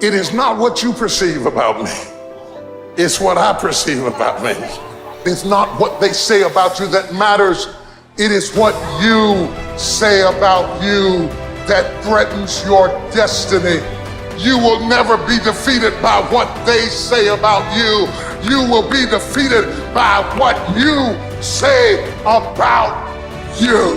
It is not what you perceive about me. It's what I perceive about me. It's not what they say about you that matters. It is what you say about you that threatens your destiny. You will never be defeated by what they say about you. You will be defeated by what you say about you.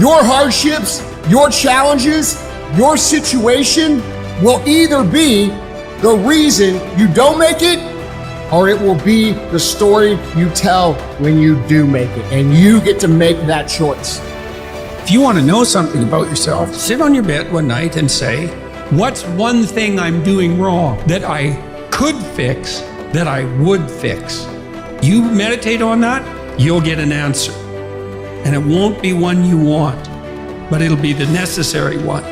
Your hardships, your challenges, your situation will either be the reason you don't make it, or it will be the story you tell when you do make it. And you get to make that choice. If you want to know something about yourself, sit on your bed one night and say, what's one thing I'm doing wrong that I could fix, that I would fix? You meditate on that, you'll get an answer. And it won't be one you want, but it'll be the necessary one.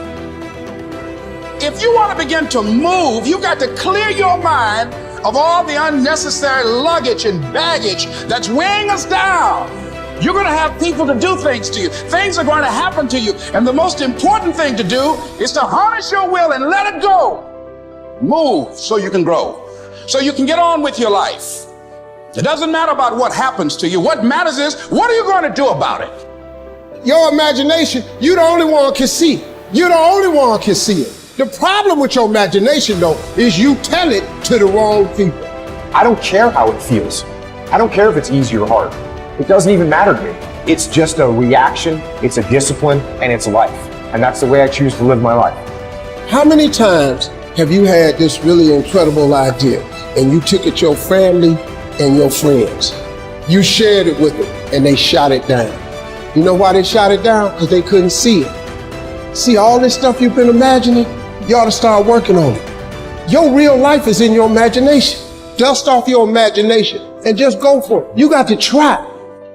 If you want to begin to move, you got to clear your mind of all the unnecessary luggage and baggage that's weighing us down. You're going to have people to do things to you. Things are going to happen to you. And the most important thing to do is to harness your will and let it go. Move so you can grow, so you can get on with your life. It doesn't matter about what happens to you. What matters is, what are you going to do about it? Your imagination, you're the only one can see. You're the only one can see it. The problem with your imagination, though, is you tell it to the wrong people. I don't care how it feels. I don't care if it's easy or hard. It doesn't even matter to me. It's just a reaction, it's a discipline, and it's life. And that's the way I choose to live my life. How many times have you had this really incredible idea and you took it to your family and your friends? You shared it with them and they shot it down. You know why they shot it down? Because they couldn't see it. See, all this stuff you've been imagining, you ought to start working on it. Your real life is in your imagination. Dust off your imagination and just go for it. You got to try.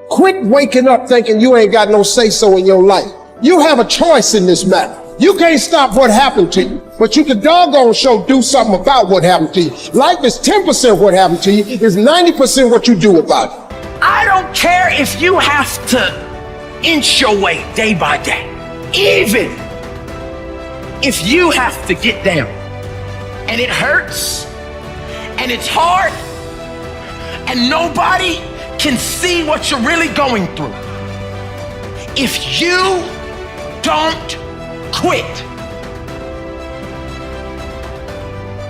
Quit waking up thinking you ain't got no say-so in your life. You have a choice in this matter. You can't stop what happened to you, but you can doggone sure do something about what happened to you. Life is 10% what happened to you, it's 90% what you do about it. I don't care if you have to inch your way day by day. Even if you have to get down and it hurts and it's hard and nobody can see what you're really going through. If you don't quit.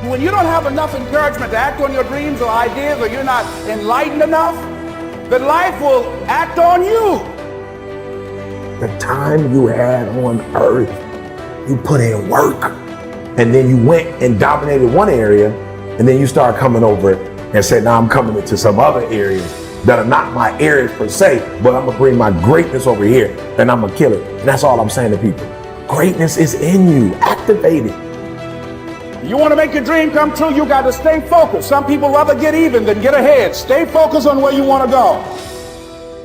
When you don't have enough encouragement to act on your dreams or ideas, or you're not enlightened enough, then life will act on you. The time you had on earth, you put in work, and then you went and dominated one area, and then you start coming over and said, now I'm coming into some other areas that are not my areas per se, but I'm gonna bring my greatness over here and I'm gonna kill it. And that's all I'm saying to people. Greatness is in you, activate it. You want to make your dream come true, you got to stay focused. Some people rather get even than get ahead. Stay focused on where you want to go.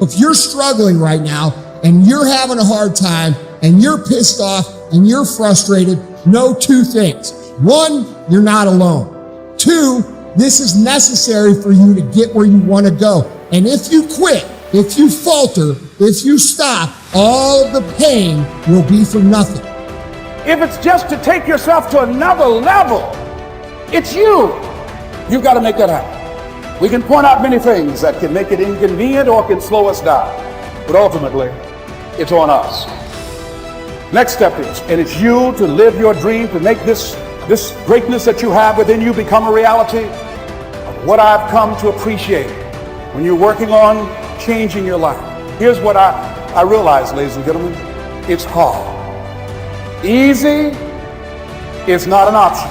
If you're struggling right now and you're having a hard time and you're pissed off and you're frustrated, know two things. One, you're not alone. Two, this is necessary for you to get where you want to go. And if you quit, if you falter, if you stop, all of the pain will be for nothing. If it's just to take yourself to another level, it's you. You've got to make that happen. We can point out many things that can make it inconvenient or can slow us down, but ultimately, it's on us. Next step is, and it's you to live your dream, to make this greatness that you have within you become a reality. What I've come to appreciate when you're working on changing your life. Here's what I realize, ladies and gentlemen, it's hard. Easy is not an option.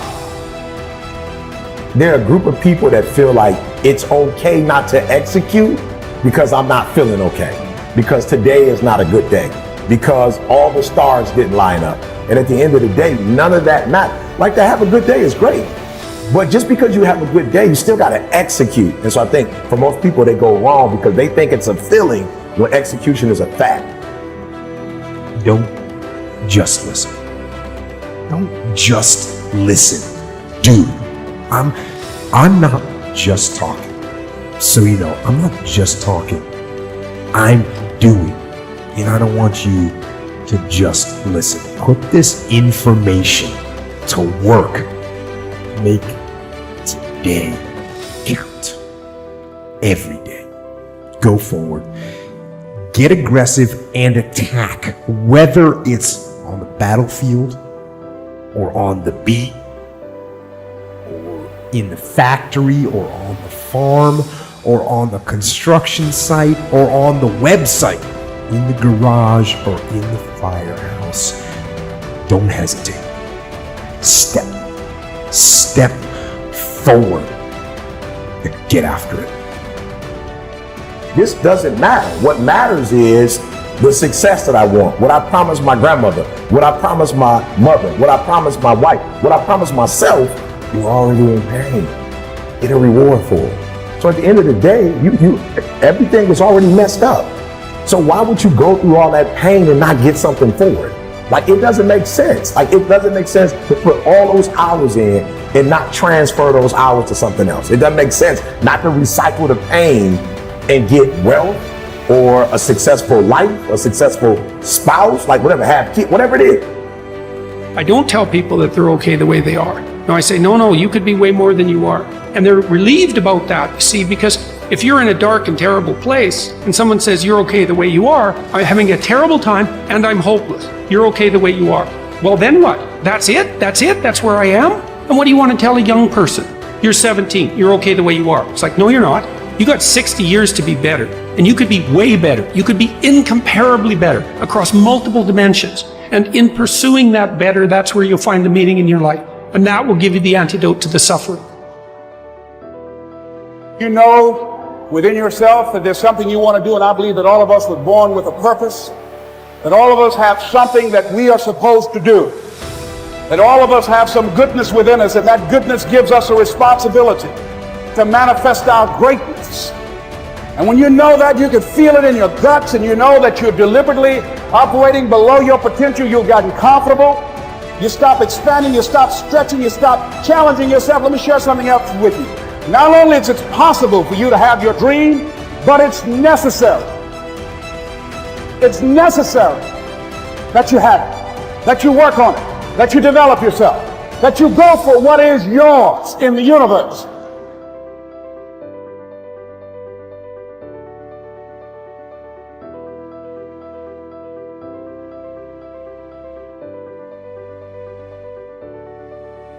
There are a group of people that feel like it's okay not to execute because I'm not feeling okay, because today is not a good day, because all the stars didn't line up. And at the end of the day, none of that matters. Like, to have a good day is great, but just because you have a good day, you still got to execute. And so I think for most people, they go wrong because they think it's a feeling when execution is a fact. Don't just listen. Don't just listen. Do. I'm not just talking. So you know, I'm not just talking. I'm doing. And I don't want you to just listen. Put this information to work make today count. Every day. Go forward. Get aggressive and attack, whether it's on the battlefield or on the beat or in the factory or on the farm or on the construction site or on the website, in the garage or in the firehouse. Don't hesitate. Step forward and get after it. This doesn't matter. What matters is the success that I want, what I promised my grandmother, what I promised my mother, what I promised my wife, what I promised myself. You're already in pain. Get a reward for it. So at the end of the day, everything was already messed up. So why would you go through all that pain and not get something for it? Like, it doesn't make sense. Like, it doesn't make sense to put all those hours in and not transfer those hours to something else. It doesn't make sense not to recycle the pain and get wealth or a successful life, a successful spouse, like whatever, have kids, whatever it is. I don't tell people that they're okay the way they are. No, I say, no, you could be way more than you are. And they're relieved about that, you see, because if you're in a dark and terrible place and someone says you're okay the way you are, I'm having a terrible time and I'm hopeless. You're okay the way you are. Well, then what? That's it? That's where I am? And what do you want to tell a young person? You're 17, you're okay the way you are. It's like, no, you're not. You got 60 years to be better, and you could be way better. You could be incomparably better across multiple dimensions. And in pursuing that better, that's where you'll find the meaning in your life. And that will give you the antidote to the suffering. You know within yourself that there's something you want to do, and I believe that all of us were born with a purpose, that all of us have something that we are supposed to do, that all of us have some goodness within us, and that goodness gives us a responsibility to manifest our greatness. And when you know that, you can feel it in your guts, and you know that you're deliberately operating below your potential. You've gotten comfortable. You stop expanding, you stop stretching, you stop challenging yourself. Let me share something else with you. Not only is it possible for you to have your dream, but it's necessary. It's necessary that you have it, that you work on it, that you develop yourself, that you go for what is yours in the universe.